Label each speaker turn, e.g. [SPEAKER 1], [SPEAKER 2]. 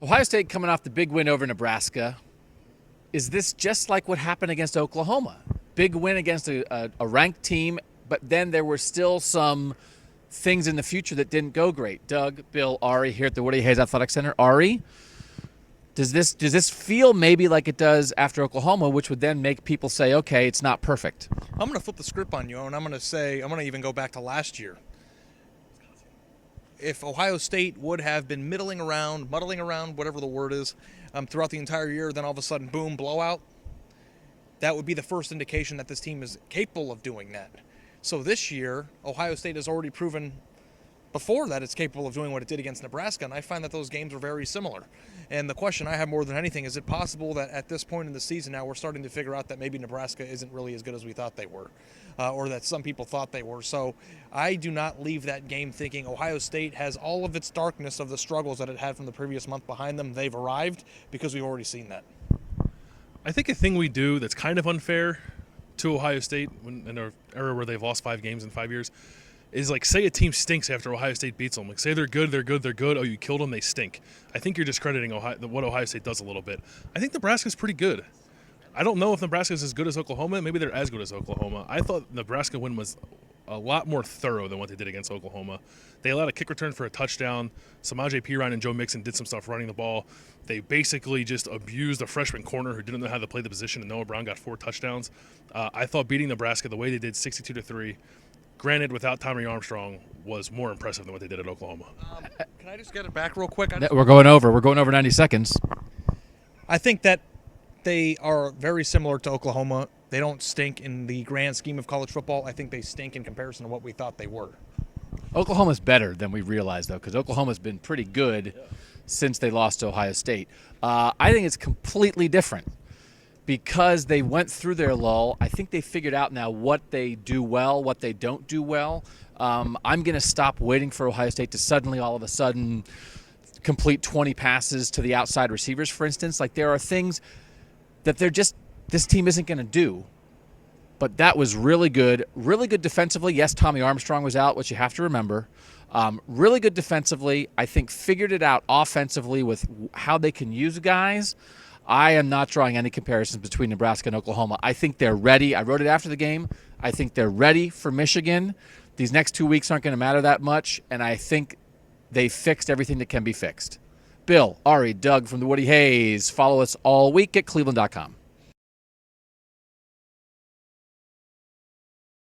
[SPEAKER 1] Ohio State coming off the big win over Nebraska. Is this just like what happened against Oklahoma? Big win against a ranked team, but then there were still some things in the future that didn't go great. Doug, Bill, Ari here at the Woody Hayes Athletic Center. Ari, does this feel maybe like it does after Oklahoma, which would then make people say, okay, it's not perfect?
[SPEAKER 2] I'm going to flip the script on you, and I'm going to even go back to last year. If Ohio State would have been muddling around, whatever the word is, throughout the entire year, then all of a sudden, boom, blowout, that would be the first indication that this team is capable of doing that. So this year, Ohio State has already proven before that it's capable of doing what it did against Nebraska, and I find that those games are very similar. And the question I have more than anything, is it possible that at this point in the season now we're starting to figure out that maybe Nebraska isn't really as good as we thought they were, or that some people thought they were? So I do not leave that game thinking Ohio State has all of its darkness of the struggles that it had from the previous month behind them. They've arrived, because we've already seen that.
[SPEAKER 3] I think a thing we do that's kind of unfair to Ohio State in an era where they've lost 5 games in 5 years is like, say a team stinks after Ohio State beats them. Like, say they're good. Oh, you killed them, they stink. I think you're discrediting what Ohio State does a little bit. I think Nebraska's pretty good. I don't know if Nebraska's as good as Oklahoma. Maybe they're as good as Oklahoma. I thought Nebraska win was a lot more thorough than what they did against Oklahoma. They allowed a kick return for a touchdown. Samaje Perine and Joe Mixon did some stuff running the ball. They basically just abused a freshman corner who didn't know how to play the position, and Noah Brown got 4 touchdowns. I thought beating Nebraska the way they did, 62-3, granted without Tommy Armstrong, was more impressive than what they did at Oklahoma.
[SPEAKER 2] Can I just get it back real quick?
[SPEAKER 1] We're going over 90 seconds.
[SPEAKER 2] I think that they are very similar to Oklahoma. They don't stink in the grand scheme of college football. I think they stink in comparison to what we thought they were.
[SPEAKER 1] Oklahoma's better than we realized, though, because Oklahoma's been pretty good since they lost to Ohio State. I think it's completely different because they went through their lull. I think they figured out now what they do well, what they don't do well. I'm going to stop waiting for Ohio State to suddenly, all of a sudden, complete 20 passes to the outside receivers, for instance. Like, there are things that this team isn't going to do. But that was really good defensively. Yes, Tommy Armstrong was out, which you have to remember. Really good defensively. I think figured it out offensively with how they can use guys. I am not drawing any comparisons between Nebraska and Oklahoma. I think they're ready. I wrote it after the game. I think they're ready for Michigan. These next 2 weeks aren't going to matter that much, and I think they fixed everything that can be fixed. Bill, Ari, Doug from the Woody Hayes. Follow us all week at cleveland.com.